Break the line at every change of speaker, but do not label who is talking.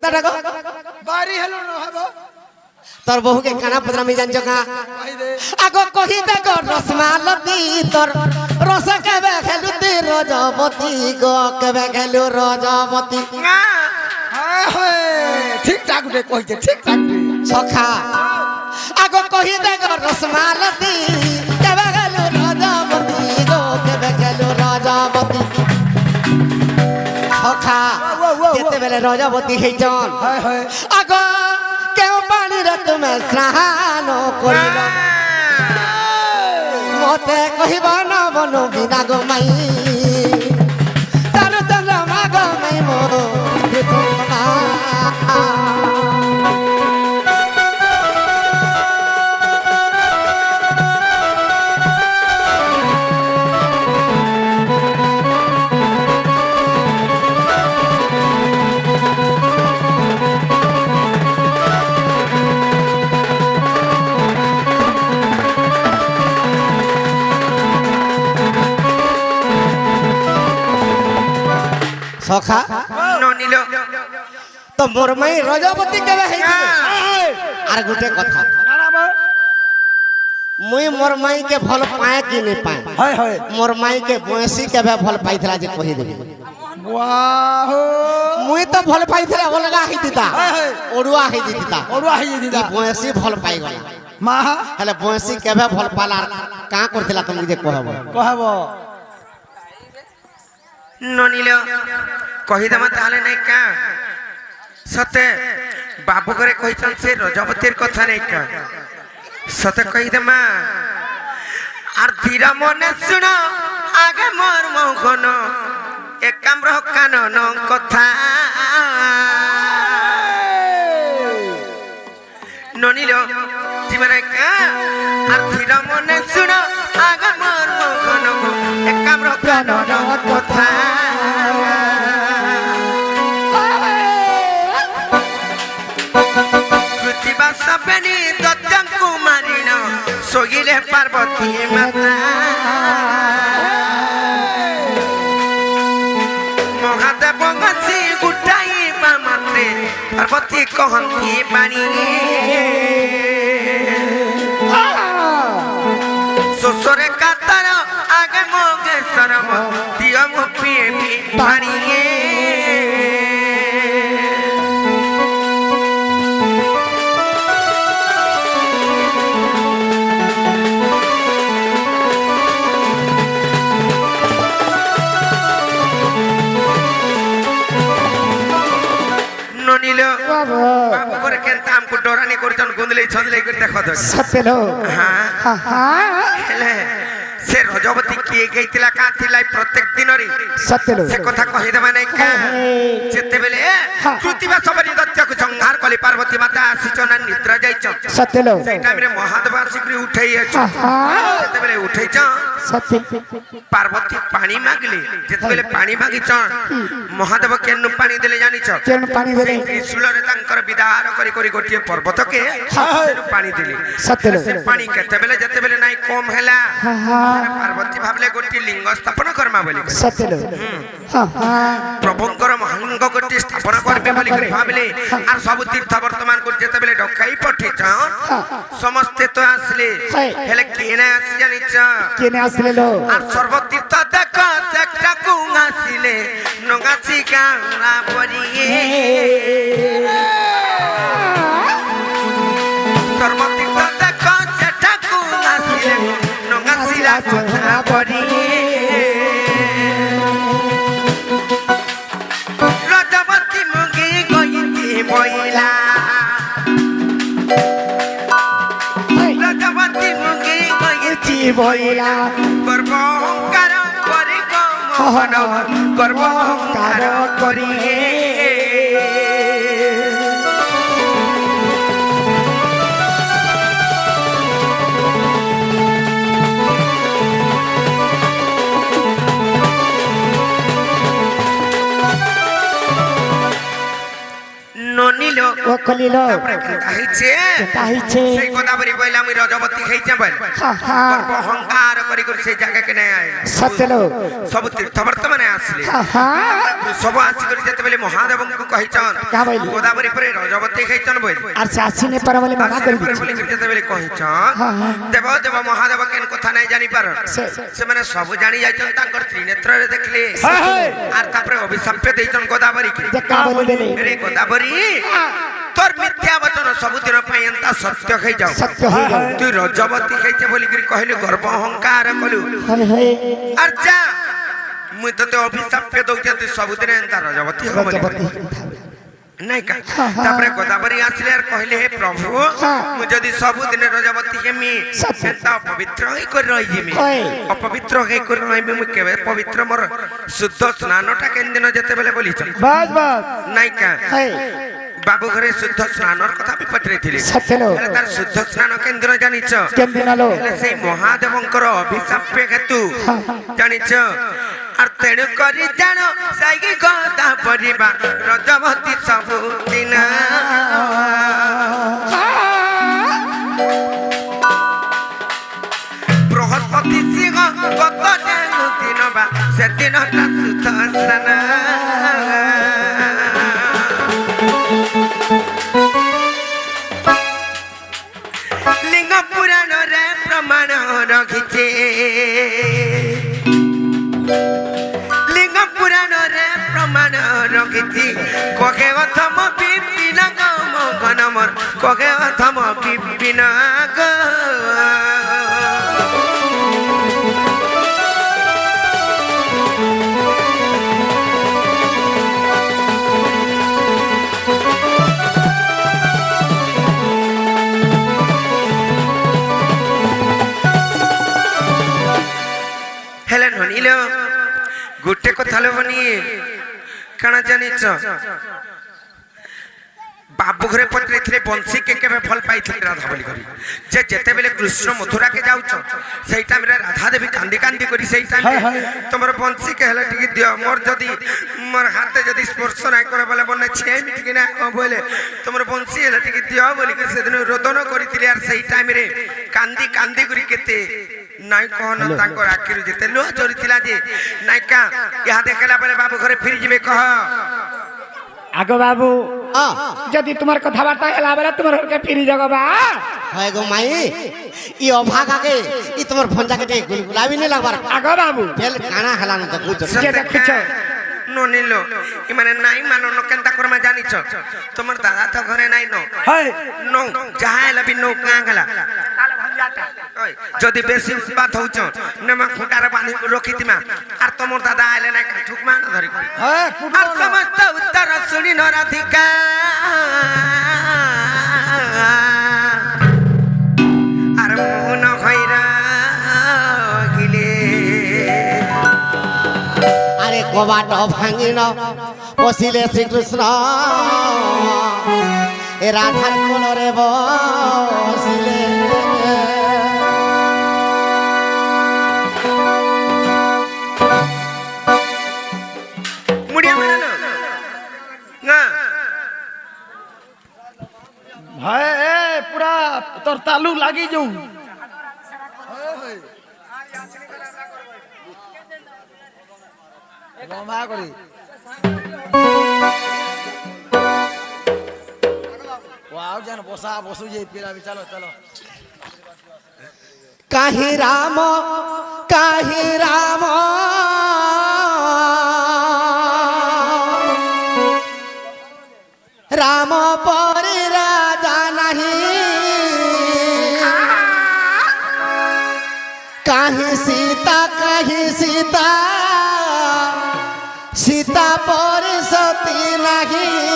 बारी हेलो न हबो
तोर बहू के खाना पदरा में जान जका आगो कहि दे गो रसमालती तोर रस केबे खेलु ती रजबती गो केबे खेलु रजबती
हाय हाय ठीक ठाक दे कहि ठीक ठाक दे
सखा आगो कहि दे गो रसमालती केबे खेलु रजबती गो केबे खेलु रजबती सखा जेते बेले रजबती हेजन
हाय हाय
आगो केउ पानी रे तुमे स्नान करिलो मते कहिबा न बनु बिना गो माई तारो चंद्रमा गो माई मो बितुना सखा
ननिलो
तो मोर माई रजबती केबे हे आर गुटे कथा मुई मोर माई के भल पाए कि नहीं पाए
हाय हाय
मोर माई के बयसी केबे भल पाइथला जे कहि देबी
वाह
मुई तो भल पाइथला अलगा ही दिता
हाय हाय
ओडुआ ही दिता
ओडुआ ही दीदा
बयसी भल पाई गला
माहा
हेले बयसी केबे भल पाला का करथिला तुम जे कहबो
कहबो
ननिलो कहिदमा ताले नै का सते बाबू करे कहिछन से रजबतीर कथा नै का सते कहिदमा आर धीरा मने सुन आगे मोर मौखन एकाम रह कानन कथा ननिलो जिमने का आर धीरा मने सुन आगे मोर मौखन एकाम रह कानन कथा सपनी दत्तम कुमारीन सोगिले पार्वती माता महादेव गसी गुटाई माते पार्वती कहती बाणी सोसरे कातर आगे मोगे सरम दियो मुपिए भी बाणी बाबू करे केनता हमको डरानी करतन गुंदले छंदले कर देखो तो
सतेलो
हां हेले से रजबती किए गईतिला का थिला प्रत्येक दिन रे
सतेलो
से कथा कहि देबा नै का जेते बेले कृतिबा सबरी दत्त को संहार कली पार्वती माता आसीचना निद्रा जाइछ
सतेलो
से टाइम रे महादेव सिकरी उठै छ जेते बेले उठै छ
सत्य
पार्वती पानी मागले जेते बेले पानी मागी छ महादेव केनु पानी देले जानि छ
केन पानी देले
त्रिशूल रे तांकर विदार करी करी गोटिए पर्वत के सेनु पानी देले
सतेलो
से पानी केते बेले जेते बेले नाइ कम हैला पार्वती भाबले गोटी लिंग स्थापन करमा बोली
सतेलो
प्रभुंकर महालिंग गोटी स्थापन करबे बोली करी भाबले आर सब तीर्थ वर्तमान को जेते बेले डकाई पठी छ समस्त तो आसले हेले केने आसी जानि छ
केने आसले लो
आर सर्व तीर्थ देख सेटा को आसीले नगासी गाला परी सर्व तीर्थ देख सेटा को आसीले नगासी गाला परी रजबती मुगी गईती बइला रजबती मुगी गईती
बइला
गर्व अहंकार करी गमन गर्व अहंकार करी ননিলো
ও কলিল
তারপরে কেনটা হইছে
তাহিছে
সেই গোদাবরী বইলা আমি রজবতী খাইছে বল
হা হা
গর্ব অহংকার করি করি সেই জায়গাকে নেই আইলা
সত্যলো
সব তীর্থবর্ত মানে আসলে
হা হা
সব আসি করে যেতেবেলে মহাদেবଙ୍କୁ କହିଛନ୍
কা বইলি
গোদাবরী পরে রজবতী খাইছন বল
আর চাষিনে পর বলে মানা করবি
বলি করে যেতেবেলে କହିଛନ୍ দেব দেব মহাদেব কেন কথা নাই জানি পার ସେମାନେ ସବୁ জানি যাইছন তাঙ্কর ত্রিনেত্ରରେ দেখলে আর তারপরে অভিশাপ দেইছন গোদাবরী কে
যে কা বলে দেলে
রে গোদাবরী তোর মিথ্যা বচন ସବୁদিନ ପାଇଁ ଏନ୍ତା ସତ୍ୟ ଖାଇଯାଉ
সত্য হয়ে গেল
তুই রজবতী খাইছে বলি করে কহিলু গর্ব অহংকার কলু
হয়ে হয়ে
আর যা মুই তোতে অভিশাপ দଉଛେ তুই ସବୁଦିନ ଏନ୍ତା ରଜବତୀ ହବ ବୋଲି
রজপতি
নাই কা তারপরে গোদাবরী আসলে আর কহিলে হে প্রভু মু যদি ସବୁଦିନ রজবতী হেমি সেন্তা অপবিত্র হই করে রহিমি অপবিত্র হই করে রহিমি মু কেবে পবিত্র মোর শুদ্ধ স্নানটা কেন দিন যেতেবেলে বলিছ
বাস বাস
নাই কা
হয়ে
বাবু ঘরে শুদ্ধ স্নানর কথা বি পত্রেইଥିଲି
সত্যলো
ହେଲେ ତାର ଶୁଦ୍ଧ ସ୍ନାନ କେନ୍ଦ୍ର ଜାଣିଛ
কেন দিনালো
ହେଲେ ସେଇ ମହାଦେବଙ୍କର ଅଭିଶାପ ହେତୁ ଜାଣିଛ আর তেণু କରି ଜାଣ ସାଇକି ଗଦା ପରିବା ରଜବତୀ ସବୁ ଦିନ ବୃହସ୍ପତି ସିଂହ ଗତ ଦିନ ବା ସେଦିନଟା ଶୁଦ୍ଧ ସ୍ନାନ লিঙ্গ পুরাণরে প্রমাণ রখিছে লিঙ্গ পুরাণরে প্রমাণ রখিছি কহে অথম বিপিন গণ মোর কহে অথম বিপিন হেলে ননিল গোটে কথা লবনি কাଣା জানিছ বাবু ঘরে পত্রে বংশী কে কেবে ফল পাইଥିଲେ রাধা বলি করি যে যেতেবেলে কৃষ্ণ মথুরা কে যাউছ সেই টাইম রে রাধা দেবী কান্দি কান্দি করি সেই টাইম তোমার বংশী কে হেলে টিকে দিও মোর যদি মোর হাতে যদি স্পর্শ নাই করে বলে বনে ছেমি টিকে না বলে তোমার বংশী হেলে টিকে দিও বলি করে সেদিন রোদন করিଥିଲି আর সেই টাইম রে কান্দি কান্দি করি কেতে নাই কোন তাঙ্কর আখিরু যেতে লো চরিଥିଲା যে নাইকা ইহা দেখলা বলে বাবু ঘরে ফিরি যাবে কহ
আগো বাবু যদি তোমার কথাবার্তা হেলা বেলা তোমার ঘরকে ফিরি যাগো বা হয় গো মাই ই অভাগাকে ই তোমার ভঞ্জাকে তে গুলগুলাবি নে লাগবার আগো বাবু বেল কানা হেলা ন দেখুছ
যে দেখুছ ননিল ই মানে নাই মানন কেনতা করমা জানিছ তোমার দাদা তো ঘরে নাই ন
হয়
নো যাহা হেলা বি নো কাঁ গলা যদি বেশি বাত হউছ নেমা খুঁটার বাঁধি রখিতিমা আর তোমার দাদা আইলে নাই ঠুকমা না ধরি
হ্যাঁ
আর সমস্ত উত্তর শুনি নরাধিকা আর মন হইরা গিলে
আরে কবাট ভাঙিন বসিলে শ্রীকৃষ্ণ এ রাধার কোলরে বসিলে
মুড়িয়া মারানো না
ভাই এ পুরা তোর তালু লাগি যাও লম্বা করি ওয়াও জান বসা বসু যে পিলা চলো চলো
কাহি রাম রাম পরি রাজা নাহি কাহি সীতা সীতা পরি সতী নাহি